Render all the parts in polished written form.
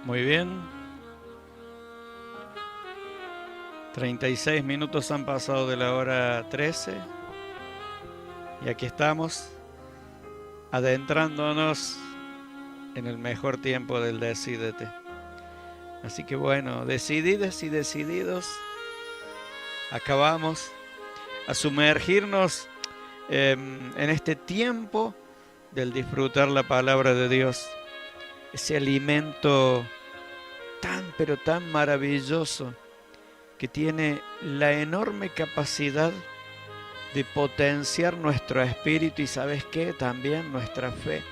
Muy bien. 36 minutos han pasado de la hora 13 y aquí estamos adentrándonos en el mejor tiempo del Decídete. Así que bueno, decididas y decididos, acabamos a sumergirnos en este tiempo del disfrutar la palabra de Dios, ese alimento tan pero tan maravilloso que tiene la enorme capacidad de potenciar nuestro espíritu y, ¿sabes qué? También nuestra fe.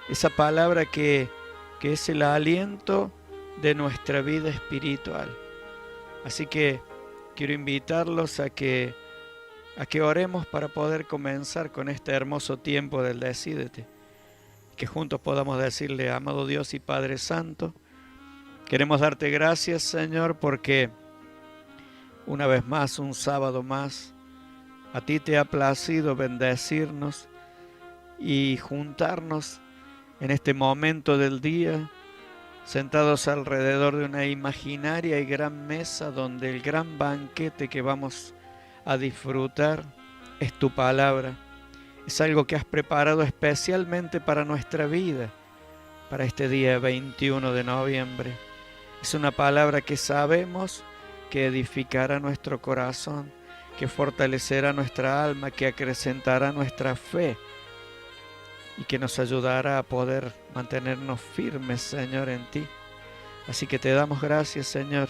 Esa palabra que es el aliento de nuestra vida espiritual. Así que quiero invitarlos a que oremos para poder comenzar con este hermoso tiempo del Decídete. Que juntos podamos decirle: amado Dios y Padre Santo, queremos darte gracias, Señor, porque una vez más, un sábado más, a ti te ha placido bendecirnos y juntarnos en este momento del día, sentados alrededor de una imaginaria y gran mesa donde el gran banquete que vamos a disfrutar es tu palabra. Es algo que has preparado especialmente para nuestra vida, para este día 21 de noviembre. Es una palabra que sabemos que edificará nuestro corazón, que fortalecerá nuestra alma, que acrecentará nuestra fe y que nos ayudará a poder mantenernos firmes, Señor, en ti. Así que te damos gracias, Señor,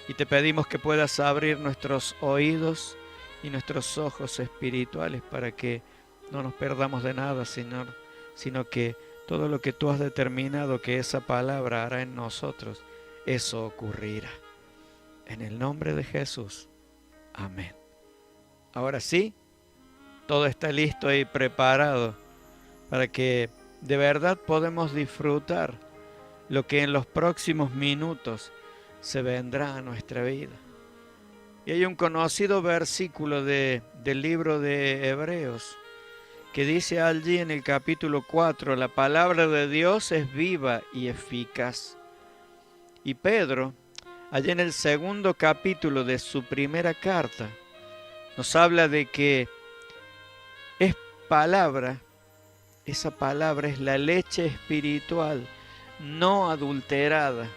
y te pedimos que puedas abrir nuestros oídos y nuestros ojos espirituales para que no nos perdamos de nada, Señor, sino que todo lo que tú has determinado que esa palabra hará en nosotros, eso ocurrirá. En el nombre de Jesús. Amén. Ahora sí, todo está listo y preparado para que de verdad podamos disfrutar lo que en los próximos minutos se vendrá a nuestra vida. Y hay un conocido versículo del libro de Hebreos que dice allí en el capítulo 4, la palabra de Dios es viva y eficaz. Y Pedro, allí en el segundo capítulo de su primera carta, nos habla de que es palabra, esa palabra es la leche espiritual no adulterada.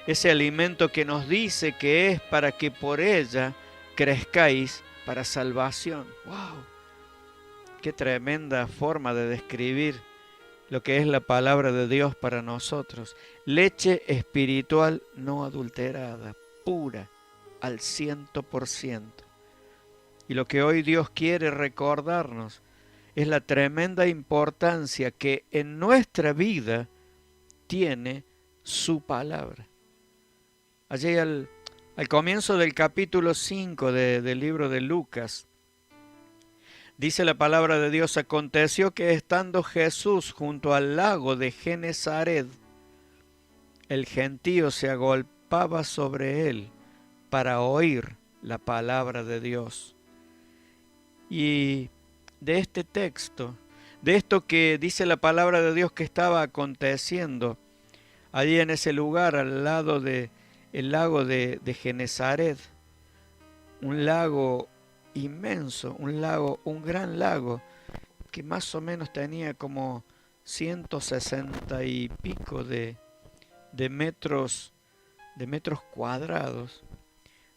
Ese alimento que nos dice que es para que por ella crezcáis para salvación. ¡Wow! Qué tremenda forma de describir lo que es la palabra de Dios para nosotros. Leche espiritual no adulterada, pura, al 100%. Y lo que hoy Dios quiere recordarnos es la tremenda importancia que en nuestra vida tiene su palabra. Allí al comienzo del capítulo 5 del libro de Lucas, dice la palabra de Dios: aconteció que estando Jesús junto al lago de Genesaret, el gentío se agolpaba sobre él para oír la palabra de Dios. Y de este texto, de esto que dice la palabra de Dios que estaba aconteciendo allí en ese lugar al lado del lago de Genesaret, un lago inmenso, un gran lago que más o menos tenía como 160 y pico de metros cuadrados.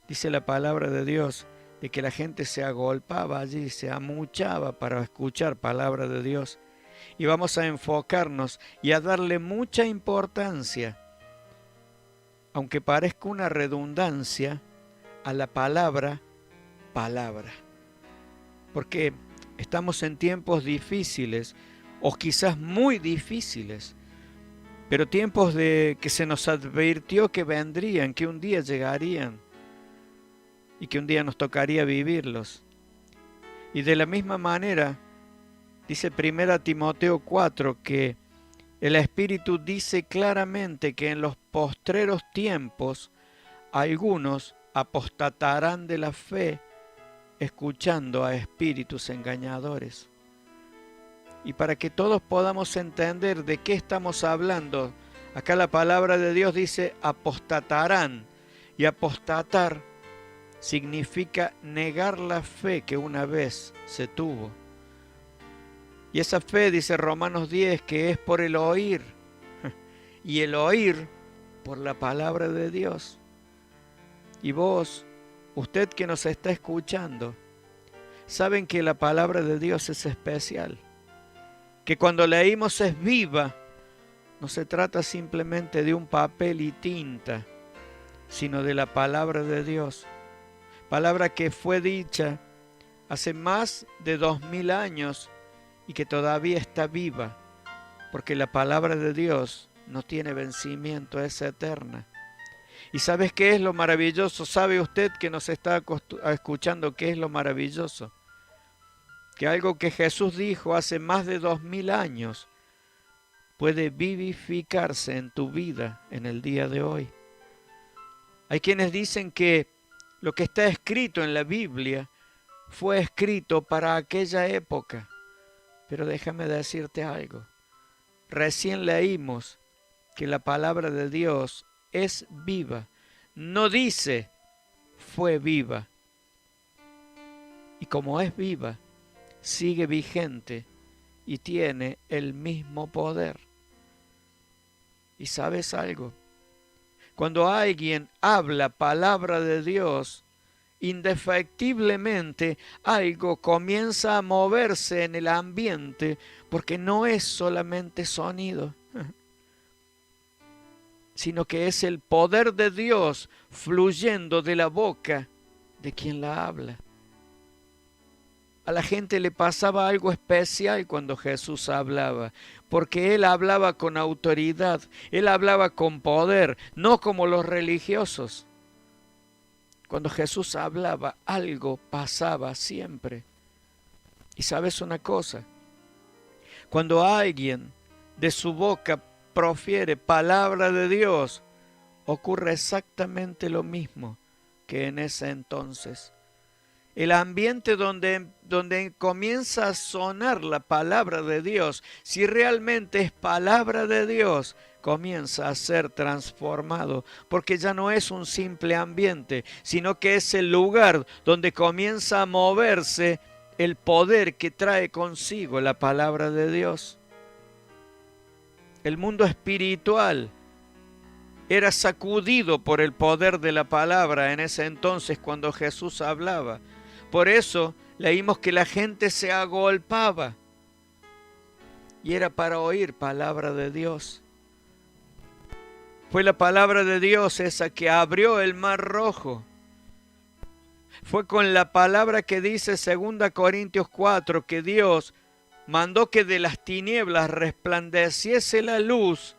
Dice la palabra de Dios de que la gente se agolpaba allí, se amuchaba para escuchar palabra de Dios. Y vamos a enfocarnos y a darle mucha importancia, aunque parezca una redundancia, a la palabra. Porque estamos en tiempos difíciles, o quizás muy difíciles, pero tiempos de que se nos advirtió que vendrían, que un día llegarían y que un día nos tocaría vivirlos. Y de la misma manera, dice 1 Timoteo 4 que el Espíritu dice claramente que en los postreros tiempos algunos apostatarán de la fe escuchando a espíritus engañadores. Y para que todos podamos entender de qué estamos hablando Acá la palabra de Dios dice apostatarán, y apostatar significa negar la fe que una vez se tuvo. Y esa fe, dice Romanos 10, que es por el oír, y el oír por la palabra de Dios. Y vos, usted que nos está escuchando, saben que la palabra de Dios es especial, que cuando leímos es viva. No se trata simplemente de un papel y tinta, sino de la palabra de Dios. Palabra que fue dicha hace más de 2000 años y que todavía está viva, porque la palabra de Dios no tiene vencimiento, es eterna. ¿Y sabes qué es lo maravilloso? ¿Sabe usted que nos está escuchando qué es lo maravilloso? Que algo que Jesús dijo hace más de 2000 años puede vivificarse en tu vida en el día de hoy. Hay quienes dicen que lo que está escrito en la Biblia fue escrito para aquella época. Pero déjame decirte algo. Recién leímos que la palabra de Dios es viva. No dice fue viva. Y como es viva, sigue vigente y tiene el mismo poder. ¿Y sabes algo? Cuando alguien habla palabra de Dios, indefectiblemente algo comienza a moverse en el ambiente, porque no es solamente sonido, sino que es el poder de Dios fluyendo de la boca de quien la habla. A la gente le pasaba algo especial cuando Jesús hablaba, porque Él hablaba con autoridad, Él hablaba con poder, no como los religiosos. Cuando Jesús hablaba, algo pasaba siempre. Y sabes una cosa, cuando alguien de su boca profiere palabra de Dios, ocurre exactamente lo mismo que en ese entonces. El ambiente donde comienza a sonar la palabra de Dios, si realmente es palabra de Dios, comienza a ser transformado, porque ya no es un simple ambiente, sino que es el lugar donde comienza a moverse el poder que trae consigo la palabra de Dios. El mundo espiritual era sacudido por el poder de la palabra en ese entonces cuando Jesús hablaba. Por eso leímos que la gente se agolpaba y era para oír palabra de Dios. Fue la palabra de Dios esa que abrió el mar rojo. Fue con la palabra que dice 2 Corintios 4 que Dios mandó que de las tinieblas resplandeciese la luz,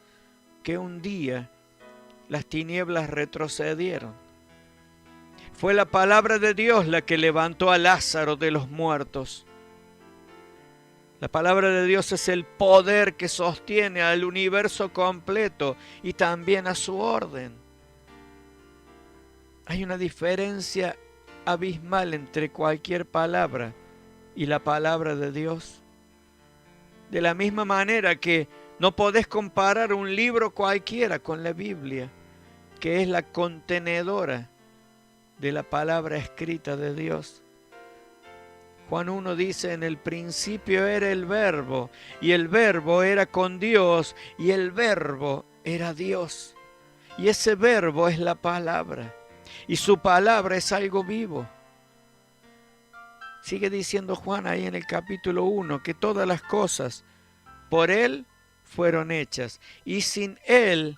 que un día las tinieblas retrocedieron. Fue la palabra de Dios la que levantó a Lázaro de los muertos. La palabra de Dios es el poder que sostiene al universo completo y también a su orden. Hay una diferencia abismal entre cualquier palabra y la palabra de Dios. De la misma manera que no podés comparar un libro cualquiera con la Biblia, que es la contenedora de la palabra escrita de Dios. Juan 1 dice, en el principio era el Verbo, y el Verbo era con Dios, y el Verbo era Dios. Y ese Verbo es la palabra, y su palabra es algo vivo. Sigue diciendo Juan ahí en el capítulo 1, que todas las cosas por Él fueron hechas, y sin Él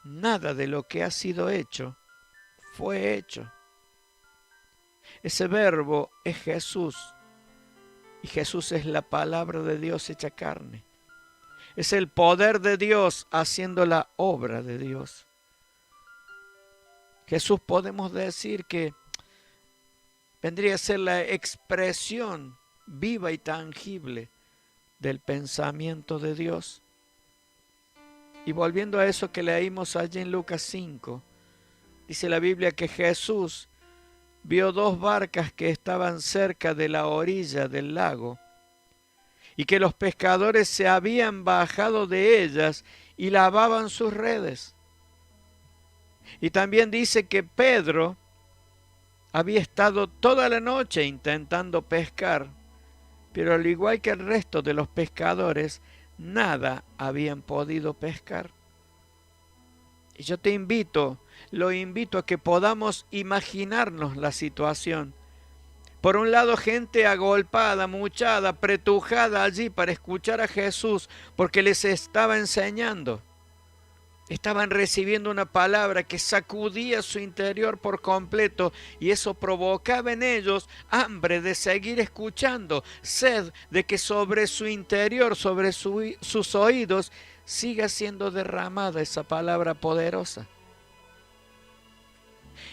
nada de lo que ha sido hecho fue hecho. Ese Verbo es Jesús, y Jesús es la palabra de Dios hecha carne. Es el poder de Dios haciendo la obra de Dios. Jesús, podemos decir que vendría a ser la expresión viva y tangible del pensamiento de Dios. Y volviendo a eso que leímos allí en Lucas 5, dice la Biblia que Jesús vio 2 barcas que estaban cerca de la orilla del lago y que los pescadores se habían bajado de ellas y lavaban sus redes. Y también dice que Pedro había estado toda la noche intentando pescar, pero al igual que el resto de los pescadores, nada habían podido pescar. Y yo lo invito a que podamos imaginarnos la situación. Por un lado, gente agolpada, muchada, apretujada allí para escuchar a Jesús, porque les estaba enseñando. Estaban recibiendo una palabra que sacudía su interior por completo, y eso provocaba en ellos hambre de seguir escuchando, sed de que sobre su interior, sobre sus oídos, siga siendo derramada esa palabra poderosa.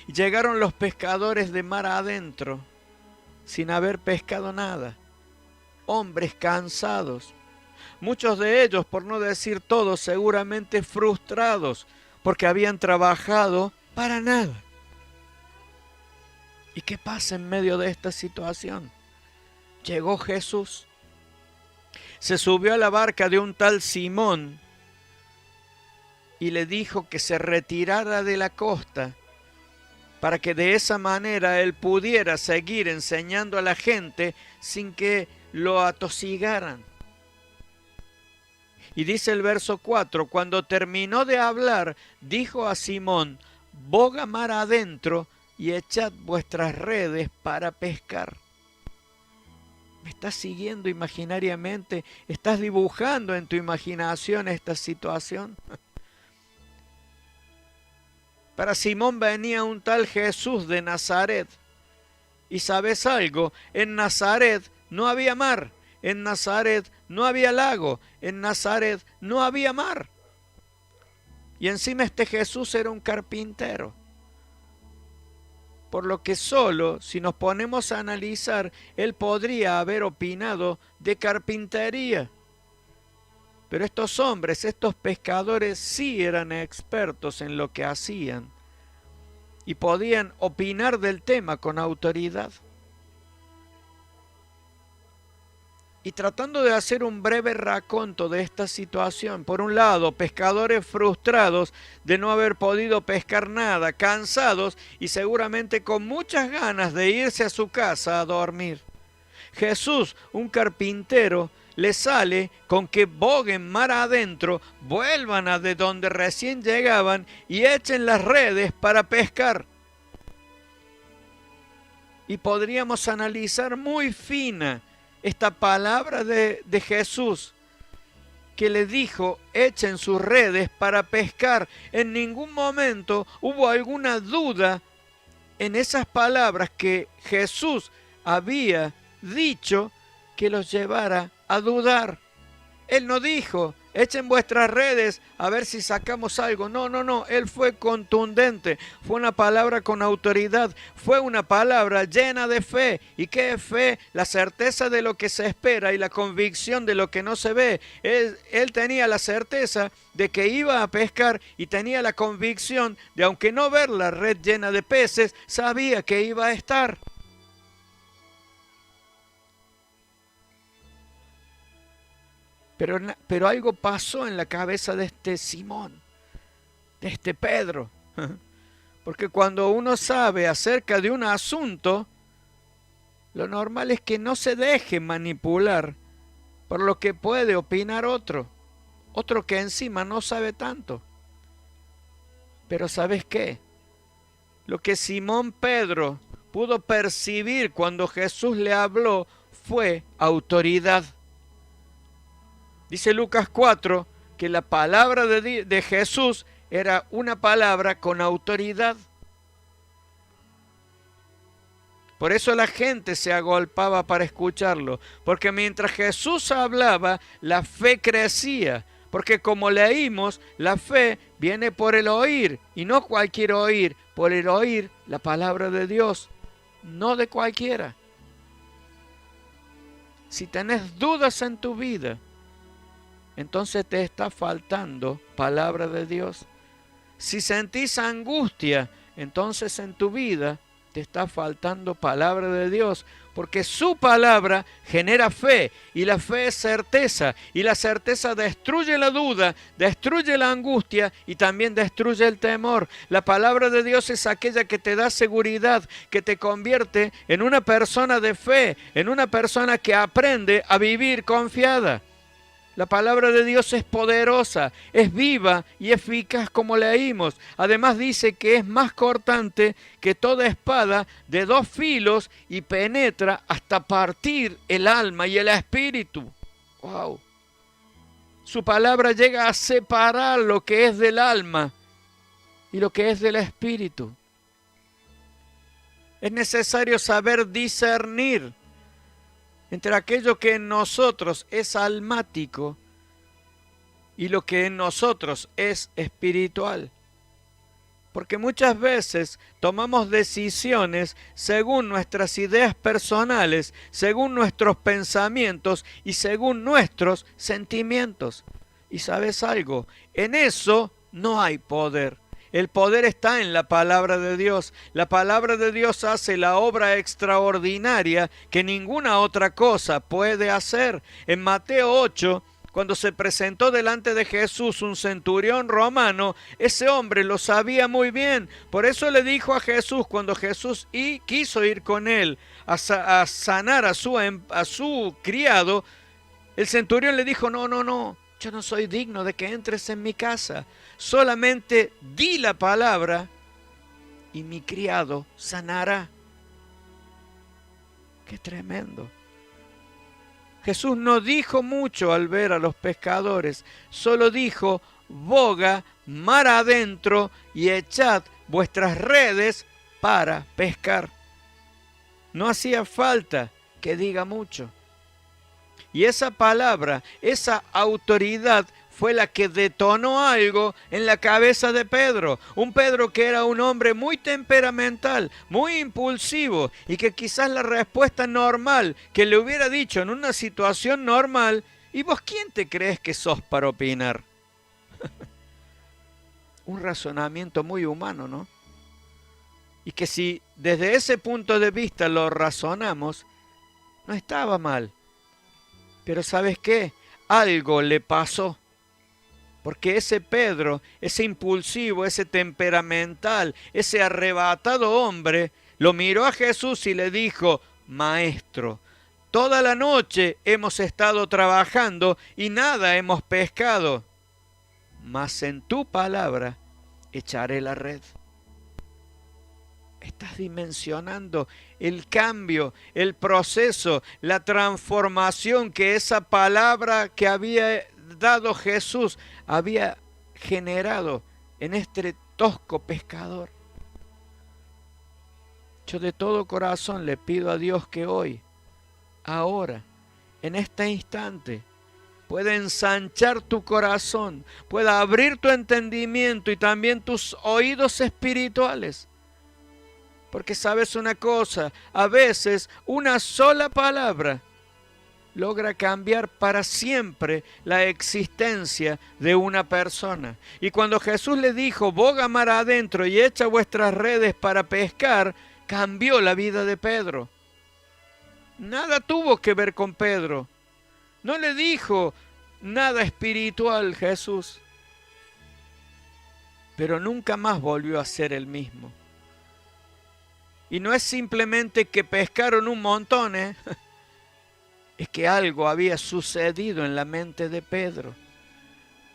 Y llegaron los pescadores de mar adentro, sin haber pescado nada, hombres cansados, muchos de ellos, por no decir todos, seguramente frustrados, porque habían trabajado para nada. ¿Y qué pasa en medio de esta situación? Llegó Jesús, se subió a la barca de un tal Simón y le dijo que se retirara de la costa, para que de esa manera él pudiera seguir enseñando a la gente sin que lo atosigaran. Y dice el verso 4, cuando terminó de hablar, dijo a Simón, boga mar adentro y echad vuestras redes para pescar. ¿Me estás siguiendo imaginariamente? ¿Estás dibujando en tu imaginación esta situación? Para Simón venía un tal Jesús de Nazaret. Y ¿sabes algo? En Nazaret no había mar. En Nazaret no había lago. En Nazaret no había mar. Y encima este Jesús era un carpintero. Por lo que solo, si nos ponemos a analizar, él podría haber opinado de carpintería. Pero estos hombres, estos pescadores, sí eran expertos en lo que hacían y podían opinar del tema con autoridad. Y tratando de hacer un breve raconto de esta situación, por un lado, pescadores frustrados de no haber podido pescar nada, cansados y seguramente con muchas ganas de irse a su casa a dormir. Jesús, un carpintero, le sale con que boguen mar adentro, vuelvan a de donde recién llegaban y echen las redes para pescar. Y podríamos analizar muy fina esta palabra de Jesús, que le dijo, echen sus redes para pescar. En ningún momento hubo alguna duda en esas palabras que Jesús había dicho que los llevara a dudar. Él no dijo, echen vuestras redes a ver si sacamos algo. No. Él fue contundente. Fue una palabra con autoridad. Fue una palabra llena de fe. ¿Y qué es fe? La certeza de lo que se espera y la convicción de lo que no se ve. Él tenía la certeza de que iba a pescar y tenía la convicción de, aunque no ver la red llena de peces, sabía que iba a estar. Pero algo pasó en la cabeza de este Simón, de este Pedro. Porque cuando uno sabe acerca de un asunto, lo normal es que no se deje manipular por lo que puede opinar otro que encima no sabe tanto. Pero ¿sabes qué? Lo que Simón Pedro pudo percibir cuando Jesús le habló fue autoridad. Dice Lucas 4 que la palabra de Jesús era una palabra con autoridad. Por eso la gente se agolpaba para escucharlo, porque mientras Jesús hablaba, la fe crecía. Porque como leímos, la fe viene por el oír, y no cualquier oír, por el oír la palabra de Dios, no de cualquiera. Si tenés dudas en tu vida, entonces te está faltando palabra de Dios. Si sentís angustia, entonces en tu vida te está faltando palabra de Dios, porque su palabra genera fe, y la fe es certeza, y la certeza destruye la duda, destruye la angustia y también destruye el temor. La palabra de Dios es aquella que te da seguridad, que te convierte en una persona de fe, en una persona que aprende a vivir confiada. La palabra de Dios es poderosa, es viva y eficaz, como leímos. Además dice que es más cortante que toda espada de 2 filos y penetra hasta partir el alma y el espíritu. ¡Wow! Su palabra llega a separar lo que es del alma y lo que es del espíritu. Es necesario saber discernir entre aquello que en nosotros es almático y lo que en nosotros es espiritual. Porque muchas veces tomamos decisiones según nuestras ideas personales, según nuestros pensamientos y según nuestros sentimientos. Y ¿sabes algo? En eso no hay poder. El poder está en la palabra de Dios. La palabra de Dios hace la obra extraordinaria que ninguna otra cosa puede hacer. En Mateo 8, cuando se presentó delante de Jesús un centurión romano, ese hombre lo sabía muy bien. Por eso le dijo a Jesús, cuando Jesús quiso ir con él a sanar a su criado, el centurión le dijo, no, yo no soy digno de que entres en mi casa. Solamente di la palabra y mi criado sanará. ¡Qué tremendo! Jesús no dijo mucho al ver a los pescadores, solo dijo, boga mar adentro y echad vuestras redes para pescar. No hacía falta que diga mucho. Y esa palabra, esa autoridad fue la que detonó algo en la cabeza de Pedro. Un Pedro que era un hombre muy temperamental, muy impulsivo, y que quizás la respuesta normal que le hubiera dicho en una situación normal, ¿y vos quién te crees que sos para opinar? Un razonamiento muy humano, ¿no? Y que si desde ese punto de vista lo razonamos, no estaba mal. Pero ¿sabes qué? Algo le pasó. Porque ese Pedro, ese impulsivo, ese temperamental, ese arrebatado hombre, lo miró a Jesús y le dijo, Maestro, toda la noche hemos estado trabajando y nada hemos pescado, mas en tu palabra echaré la red. Estás dimensionando el cambio, el proceso, la transformación que esa palabra que había dado Jesús había generado en este tosco pescador. Yo de todo corazón le pido a Dios que hoy, ahora, en este instante, pueda ensanchar tu corazón, pueda abrir tu entendimiento y también tus oídos espirituales. Porque sabes una cosa, a veces una sola palabra logra cambiar para siempre la existencia de una persona. Y cuando Jesús le dijo, boga mar adentro y echa vuestras redes para pescar, cambió la vida de Pedro. Nada tuvo que ver con Pedro. No le dijo nada espiritual Jesús. Pero nunca más volvió a ser el mismo. Y no es simplemente que pescaron un montón, es que algo había sucedido en la mente de Pedro.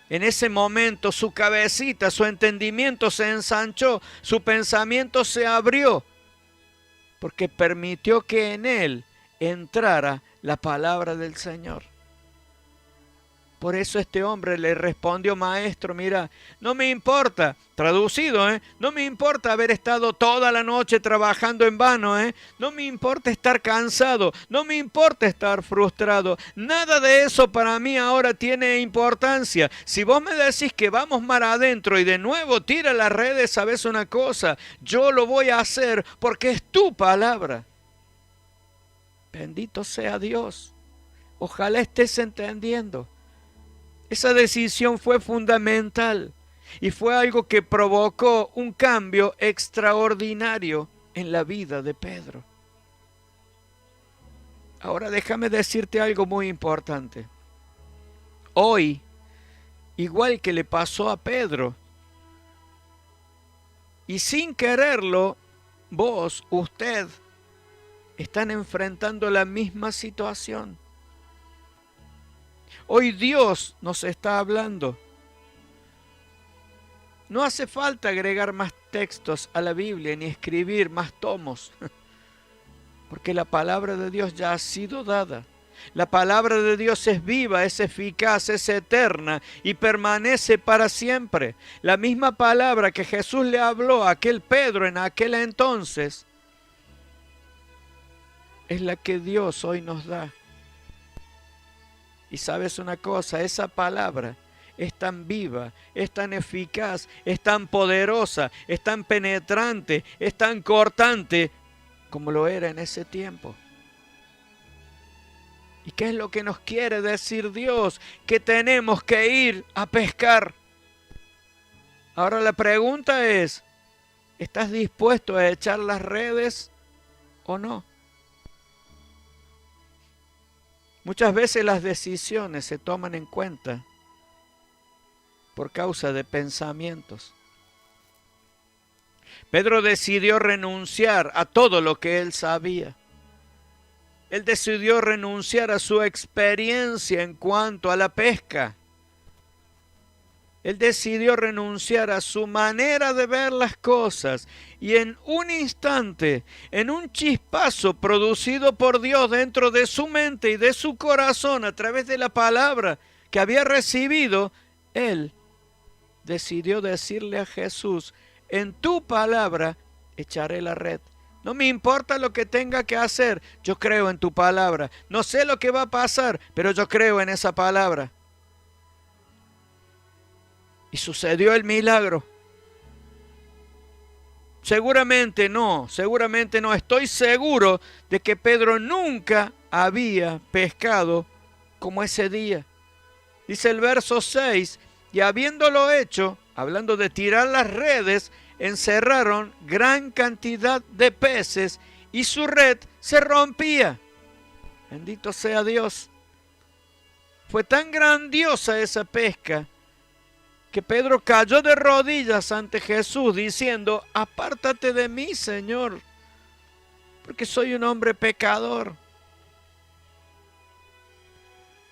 En ese momento su cabecita, su entendimiento se ensanchó, su pensamiento se abrió, porque permitió que en él entrara la palabra del Señor. Por eso este hombre le respondió, Maestro, mira, no me importa, traducido, no me importa haber estado toda la noche trabajando en vano, no me importa estar cansado, no me importa estar frustrado, nada de eso para mí ahora tiene importancia. Si vos me decís que vamos mar adentro y de nuevo tira las redes, sabes una cosa, yo lo voy a hacer porque es tu palabra. Bendito sea Dios. Ojalá estés entendiendo. Esa decisión fue fundamental y fue algo que provocó un cambio extraordinario en la vida de Pedro. Ahora déjame decirte algo muy importante. Hoy, igual que le pasó a Pedro, y sin quererlo, vos, usted, están enfrentando la misma situación. Hoy Dios nos está hablando. No hace falta agregar más textos a la Biblia ni escribir más tomos, porque la palabra de Dios ya ha sido dada. La palabra de Dios es viva, es eficaz, es eterna y permanece para siempre. La misma palabra que Jesús le habló a aquel Pedro en aquel entonces es la que Dios hoy nos da. Y sabes una cosa, esa palabra es tan viva, es tan eficaz, es tan poderosa, es tan penetrante, es tan cortante como lo era en ese tiempo. ¿Y qué es lo que nos quiere decir Dios? Que tenemos que ir a pescar. Ahora la pregunta es, ¿estás dispuesto a echar las redes o no? Muchas veces las decisiones se toman en cuenta por causa de pensamientos. Pedro decidió renunciar a todo lo que él sabía. Él decidió renunciar a su experiencia en cuanto a la pesca. Él decidió renunciar a su manera de ver las cosas y en un instante, en un chispazo producido por Dios dentro de su mente y de su corazón a través de la palabra que había recibido, él decidió decirle a Jesús, en tu palabra echaré la red. No me importa lo que tenga que hacer, yo creo en tu palabra. No sé lo que va a pasar, pero yo creo en esa palabra. Y sucedió el milagro. Seguramente no. Estoy seguro de que Pedro nunca había pescado como ese día. Dice el verso 6, y habiéndolo hecho, hablando de tirar las redes, encerraron gran cantidad de peces y su red se rompía. Bendito sea Dios. Fue tan grandiosa esa pesca que Pedro cayó de rodillas ante Jesús diciendo, apártate de mí, Señor, porque soy un hombre pecador.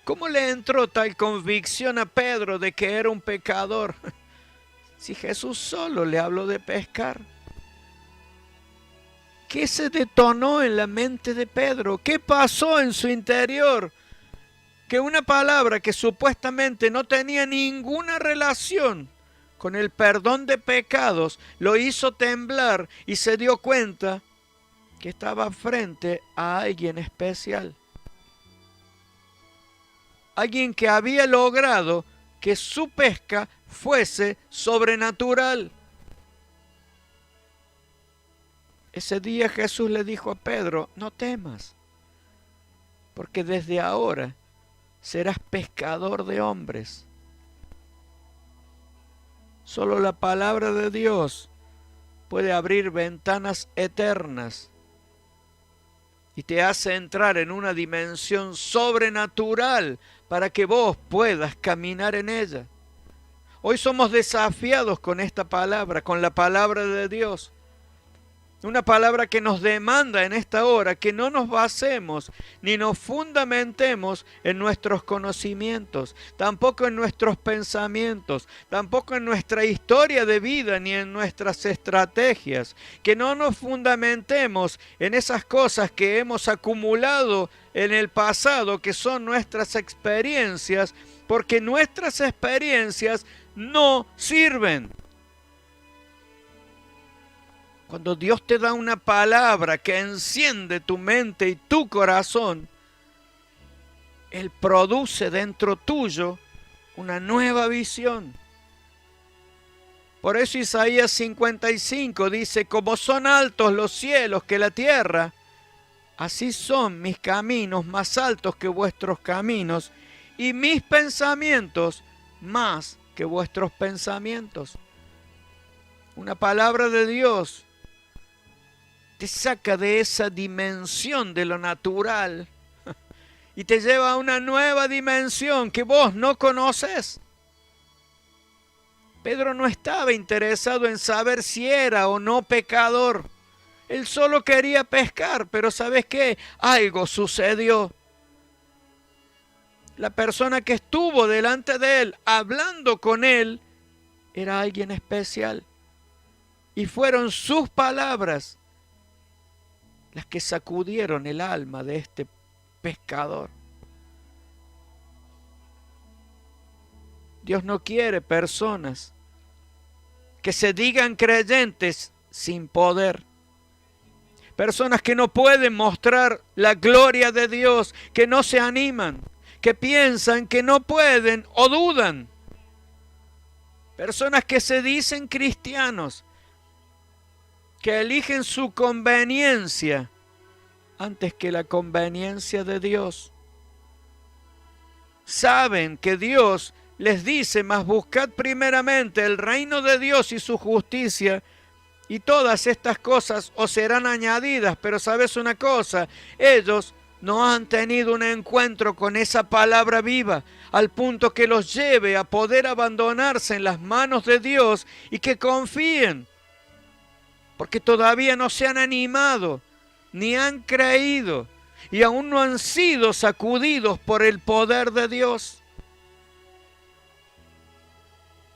¿Cómo le entró tal convicción a Pedro de que era un pecador? Si Jesús solo le habló de pescar. ¿Qué se detonó en la mente de Pedro? ¿Qué pasó en su interior? Que una palabra que supuestamente no tenía ninguna relación con el perdón de pecados lo hizo temblar y se dio cuenta que estaba frente a alguien especial. Alguien que había logrado que su pesca fuese sobrenatural. Ese día Jesús le dijo a Pedro, no temas, porque desde ahora serás pescador de hombres. Solo la palabra de Dios puede abrir ventanas eternas y te hace entrar en una dimensión sobrenatural para que vos puedas caminar en ella. Hoy somos desafiados con esta palabra, con la palabra de Dios. Una palabra que nos demanda en esta hora que no nos basemos ni nos fundamentemos en nuestros conocimientos, tampoco en nuestros pensamientos, tampoco en nuestra historia de vida ni en nuestras estrategias. Que no nos fundamentemos en esas cosas que hemos acumulado en el pasado, que son nuestras experiencias, porque nuestras experiencias no sirven. Cuando Dios te da una palabra que enciende tu mente y tu corazón, Él produce dentro tuyo una nueva visión. Por eso Isaías 55 dice, como son altos los cielos que la tierra, así son mis caminos más altos que vuestros caminos, y mis pensamientos más que vuestros pensamientos. Una palabra de Dios te saca de esa dimensión de lo natural y te lleva a una nueva dimensión que vos no conoces. Pedro no estaba interesado en saber si era o no pecador. Él solo quería pescar, pero ¿sabes qué? Algo sucedió. La persona que estuvo delante de él, hablando con él, era alguien especial. Y fueron sus palabras las que sacudieron el alma de este pescador. Dios no quiere personas que se digan creyentes sin poder. Personas que no pueden mostrar la gloria de Dios, que no se animan, que piensan que no pueden o dudan. Personas que se dicen cristianos, que eligen su conveniencia antes que la conveniencia de Dios. Saben que Dios les dice, mas buscad primeramente el reino de Dios y su justicia, y todas estas cosas os serán añadidas. Pero sabes una cosa, ellos no han tenido un encuentro con esa palabra viva, al punto que los lleve a poder abandonarse en las manos de Dios y que confíen, porque todavía no se han animado, ni han creído, y aún no han sido sacudidos por el poder de Dios.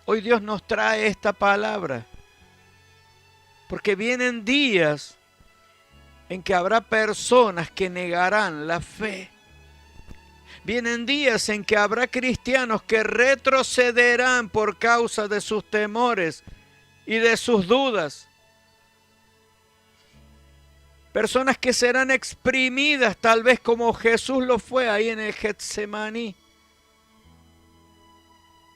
Hoy Dios nos trae esta palabra, porque vienen días en que habrá personas que negarán la fe. Vienen días en que habrá cristianos que retrocederán por causa de sus temores y de sus dudas. Personas que serán exprimidas tal vez como Jesús lo fue ahí en el Getsemaní.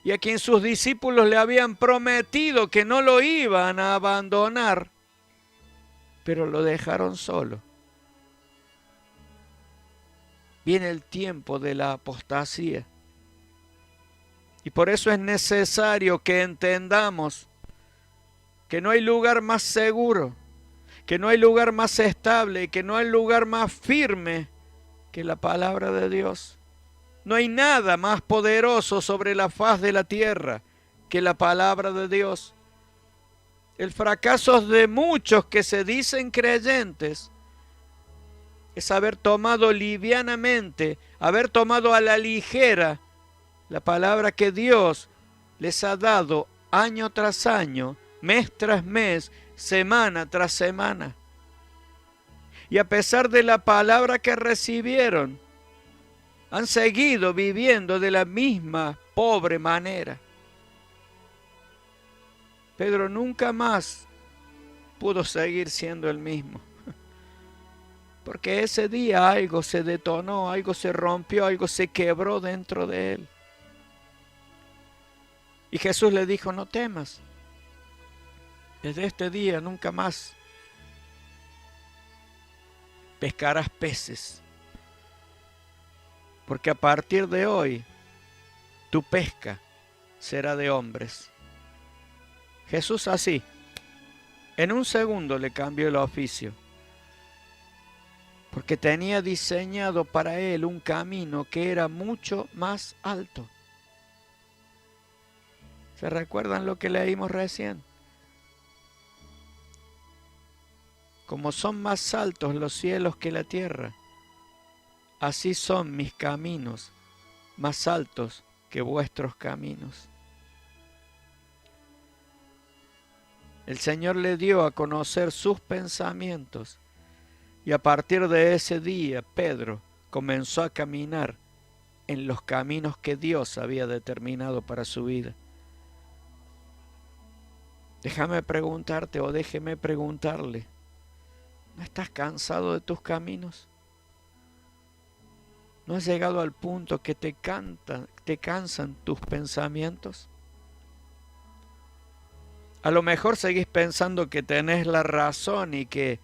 Y a quien sus discípulos le habían prometido que no lo iban a abandonar, pero lo dejaron solo. Viene el tiempo de la apostasía. Y por eso es necesario que entendamos que no hay lugar más seguro, que no hay lugar más estable y que no hay lugar más firme que la palabra de Dios. No hay nada más poderoso sobre la faz de la tierra que la palabra de Dios. El fracaso de muchos que se dicen creyentes es haber tomado livianamente, haber tomado a la ligera la palabra que Dios les ha dado año tras año, mes tras mes, semana tras semana. Y a pesar de la palabra que recibieron, han seguido viviendo de la misma pobre manera. Pedro nunca más pudo seguir siendo el mismo. Porque ese día algo se detonó, algo se rompió, algo se quebró dentro de él. Y Jesús le dijo, no temas. Desde este día nunca más pescarás peces. Porque a partir de hoy, tu pesca será de hombres. Jesús así, en un segundo le cambió el oficio. Porque tenía diseñado para él un camino que era mucho más alto. ¿Se recuerdan lo que leímos recién? Como son más altos los cielos que la tierra, así son mis caminos más altos que vuestros caminos. El Señor le dio a conocer sus pensamientos y a partir de ese día Pedro comenzó a caminar en los caminos que Dios había determinado para su vida. Déjame preguntarte o déjeme preguntarle, ¿no estás cansado de tus caminos? ¿No has llegado al punto que te cansan tus pensamientos? A lo mejor seguís pensando que tenés la razón y que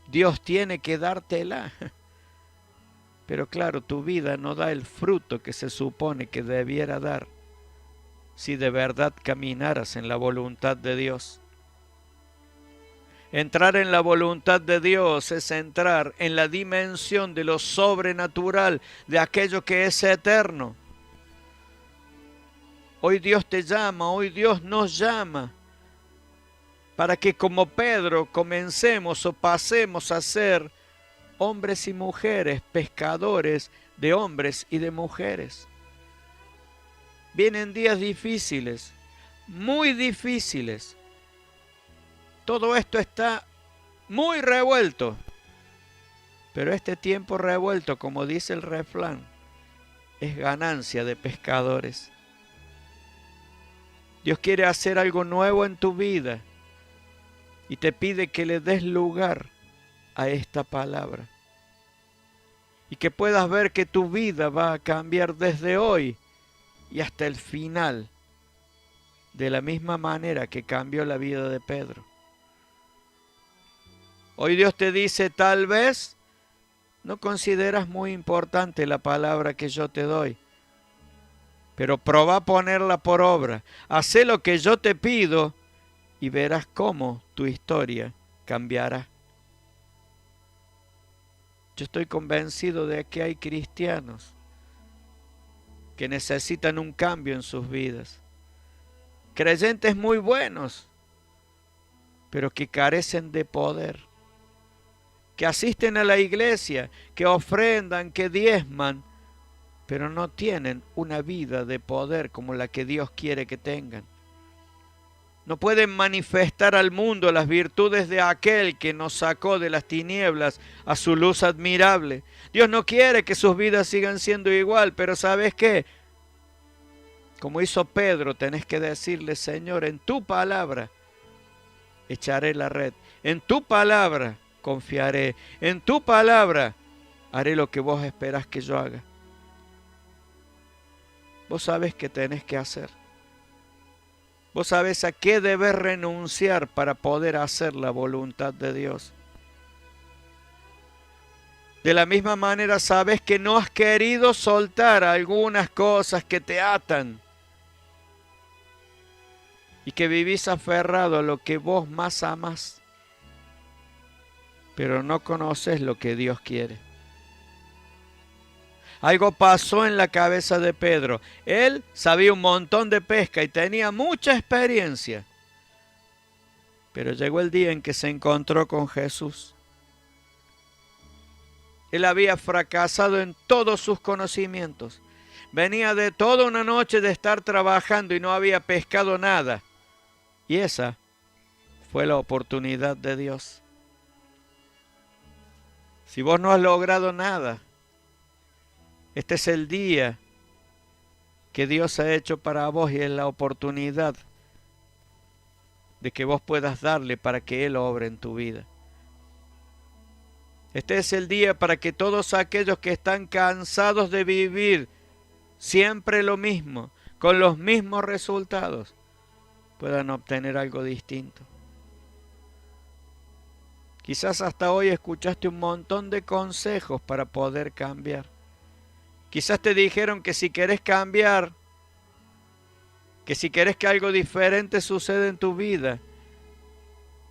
Dios tiene que dártela. Pero claro, tu vida no da el fruto que se supone que debiera dar si de verdad caminaras en la voluntad de Dios. Entrar en la voluntad de Dios es entrar en la dimensión de lo sobrenatural, de aquello que es eterno. Hoy Dios te llama, hoy Dios nos llama, para que como Pedro comencemos o pasemos a ser hombres y mujeres, pescadores de hombres y de mujeres. Vienen días difíciles, muy difíciles. Todo esto está muy revuelto. Pero este tiempo revuelto, como dice el refrán, es ganancia de pescadores. Dios quiere hacer algo nuevo en tu vida y te pide que le des lugar a esta palabra. Y que puedas ver que tu vida va a cambiar desde hoy y hasta el final, de la misma manera que cambió la vida de Pedro. Hoy Dios te dice, tal vez no consideras muy importante la palabra que yo te doy, pero probá a ponerla por obra. Hacé lo que yo te pido y verás cómo tu historia cambiará. Yo estoy convencido de que hay cristianos que necesitan un cambio en sus vidas. Creyentes muy buenos, pero que carecen de poder. Que asisten a la iglesia, que ofrendan, que diezman, pero no tienen una vida de poder como la que Dios quiere que tengan. No pueden manifestar al mundo las virtudes de aquel que nos sacó de las tinieblas a su luz admirable. Dios no quiere que sus vidas sigan siendo igual, pero ¿sabes qué? Como hizo Pedro, tenés que decirle, Señor, en tu palabra echaré la red. En tu palabra confiaré. En tu palabra haré lo que vos esperás que yo haga. Vos sabés qué tenés que hacer. Vos sabés a qué debes renunciar para poder hacer la voluntad de Dios. De la misma manera sabes que no has querido soltar algunas cosas que te atan y que vivís aferrado a lo que vos más amás, pero no conoces lo que Dios quiere. Algo pasó en la cabeza de Pedro. Él sabía un montón de pesca y tenía mucha experiencia. Pero llegó el día en que se encontró con Jesús. Él había fracasado en todos sus conocimientos. Venía de toda una noche de estar trabajando y no había pescado nada. Y esa fue la oportunidad de Dios. Si vos no has logrado nada, este es el día que Dios ha hecho para vos y es la oportunidad de que vos puedas darle para que Él obre en tu vida. Este es el día para que todos aquellos que están cansados de vivir siempre lo mismo, con los mismos resultados, puedan obtener algo distinto. Quizás hasta hoy escuchaste un montón de consejos para poder cambiar. Quizás te dijeron que si querés cambiar, que si querés que algo diferente suceda en tu vida,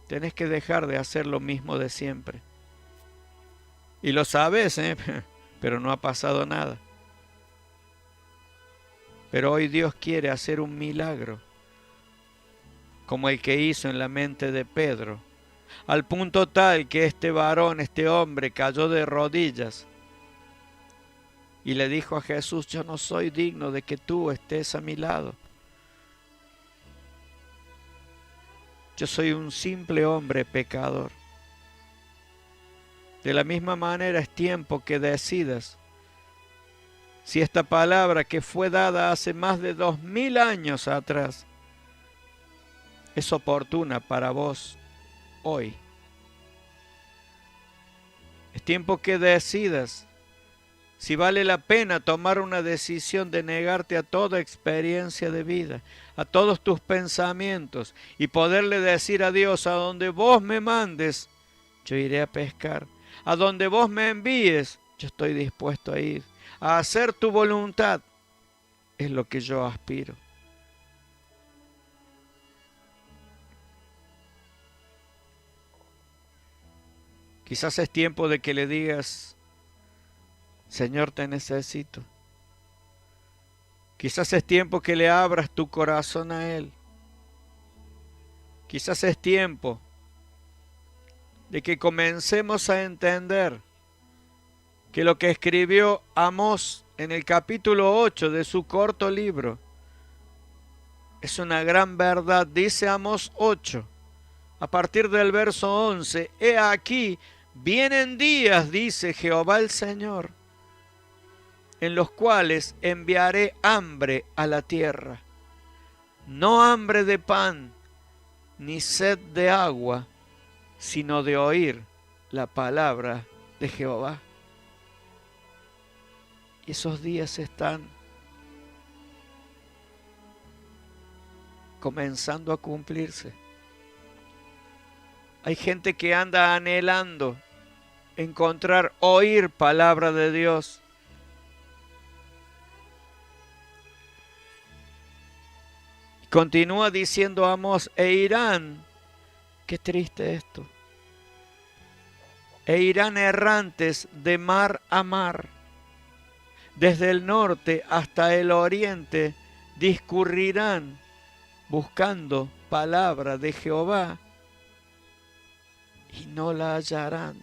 tenés que dejar de hacer lo mismo de siempre. Y lo sabes, pero no ha pasado nada. Pero hoy Dios quiere hacer un milagro, como el que hizo en la mente de Pedro, al punto tal que este varón, este hombre, cayó de rodillas y le dijo a Jesús, yo no soy digno de que tú estés a mi lado. Yo soy un simple hombre pecador. De la misma manera es tiempo que decidas si esta palabra que fue dada hace más de 2000 años atrás es oportuna para vos hoy. Es tiempo que decidas si vale la pena tomar una decisión de negarte a toda experiencia de vida, a todos tus pensamientos y poderle decir a Dios, a donde vos me mandes, yo iré a pescar. A donde vos me envíes, yo estoy dispuesto a ir. A hacer tu voluntad es lo que yo aspiro. Quizás es tiempo de que le digas, Señor, te necesito. Quizás es tiempo que le abras tu corazón a Él. Quizás es tiempo de que comencemos a entender que lo que escribió Amós en el capítulo 8 de su corto libro es una gran verdad. Dice Amós 8, a partir del verso 11, he aquí, vienen días, dice Jehová el Señor, en los cuales enviaré hambre a la tierra, no hambre de pan, ni sed de agua, sino de oír la palabra de Jehová. Y esos días están comenzando a cumplirse. Hay gente que anda anhelando oír palabra de Dios. Continúa diciendo Amós, e irán, qué triste esto, e irán errantes de mar a mar, desde el norte hasta el oriente, discurrirán buscando palabra de Jehová y no la hallarán.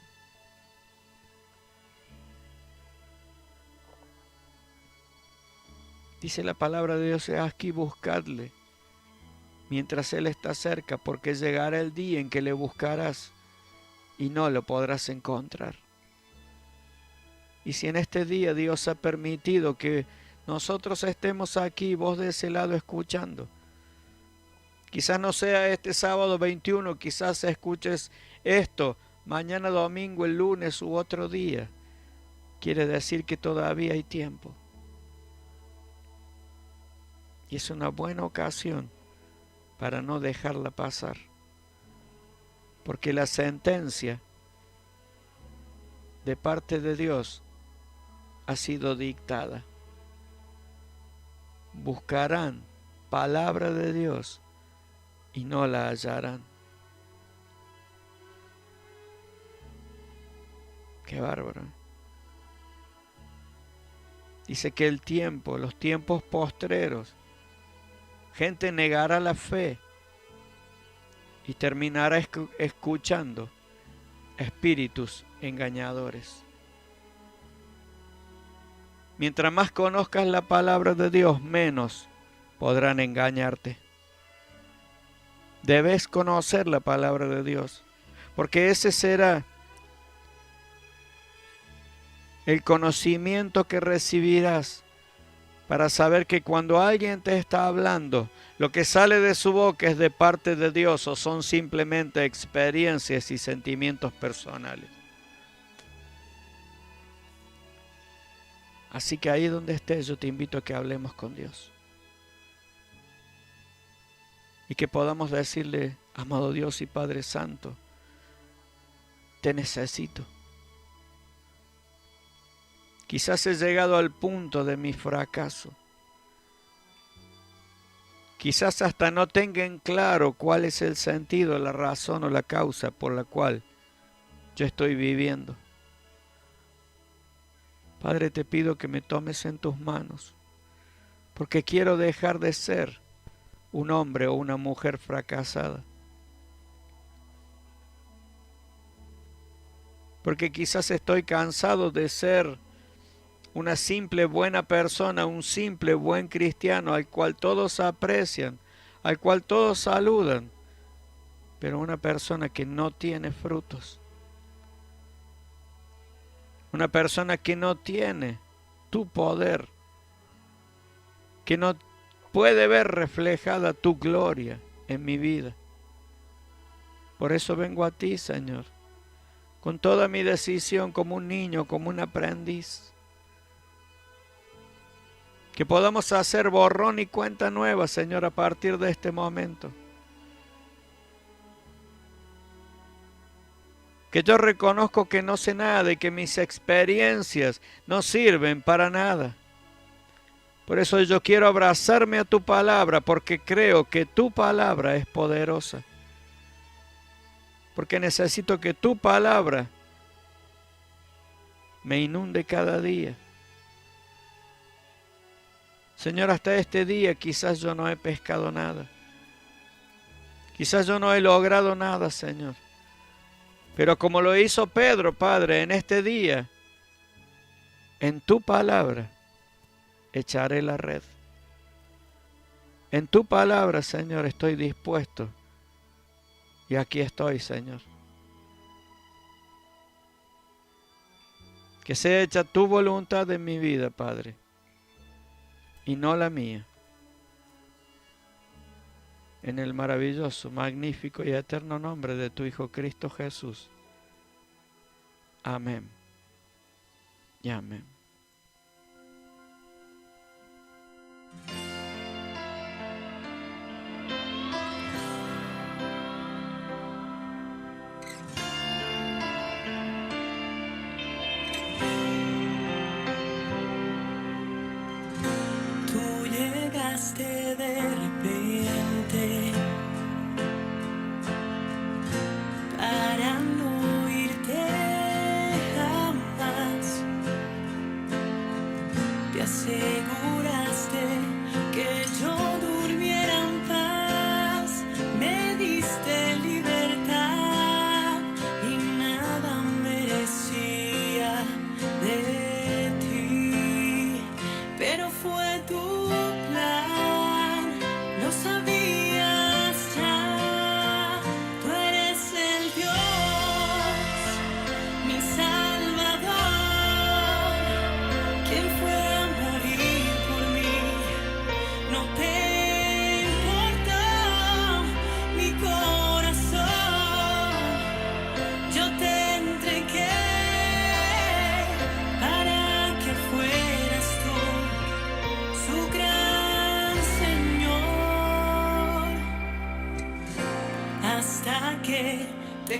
Dice la palabra de Dios, aquí buscadle mientras Él está cerca, porque llegará el día en que le buscarás y no lo podrás encontrar. Y si en este día Dios ha permitido que nosotros estemos aquí, vos de ese lado escuchando, quizás no sea este sábado 21, quizás escuches esto mañana domingo, el lunes u otro día, quiere decir que todavía hay tiempo. Y es una buena ocasión para no dejarla pasar, porque la sentencia de parte de Dios ha sido dictada. Buscarán palabra de Dios y no la hallarán. Qué bárbaro. Dice que el tiempo, los tiempos postreros, gente negará la fe y terminará escuchando espíritus engañadores. Mientras más conozcas la palabra de Dios, menos podrán engañarte. Debes conocer la palabra de Dios, porque ese será el conocimiento que recibirás para saber que cuando alguien te está hablando, lo que sale de su boca es de parte de Dios o son simplemente experiencias y sentimientos personales. Así que ahí donde estés, yo te invito a que hablemos con Dios. Y que podamos decirle, amado Dios y Padre Santo, te necesito. Quizás he llegado al punto de mi fracaso. Quizás hasta no tenga en claro cuál es el sentido, la razón o la causa por la cual yo estoy viviendo. Padre, te pido que me tomes en tus manos, porque quiero dejar de ser un hombre o una mujer fracasada. Porque quizás estoy cansado de ser una simple buena persona, un simple buen cristiano al cual todos aprecian, al cual todos saludan, pero una persona que no tiene frutos. Una persona que no tiene tu poder, que no puede ver reflejada tu gloria en mi vida. Por eso vengo a ti, Señor, con toda mi decisión como un niño, como un aprendiz. Que podamos hacer borrón y cuenta nueva, Señor, a partir de este momento. Que yo reconozco que no sé nada y que mis experiencias no sirven para nada. Por eso yo quiero abrazarme a tu palabra, porque creo que tu palabra es poderosa. Porque necesito que tu palabra me inunde cada día. Señor, hasta este día quizás yo no he pescado nada. Quizás yo no he logrado nada, Señor. Pero como lo hizo Pedro, Padre, en este día, en tu palabra, echaré la red. En tu palabra, Señor, estoy dispuesto. Y aquí estoy, Señor. Que sea hecha tu voluntad en mi vida, Padre, y no la mía. En el maravilloso, magnífico y eterno nombre de tu Hijo Cristo Jesús. Amén. Y amén. De repente para no irte jamás, te aseguraste que yo durmiera en paz, me diste libertad y nada merecía de ti, pero fue tu lo sabías ya, tú eres el Dios, mi Salvador, quien fue a morir por mí. No te importó mi corazón, yo te entregué para que fueras tú su gran Señor. Hasta que te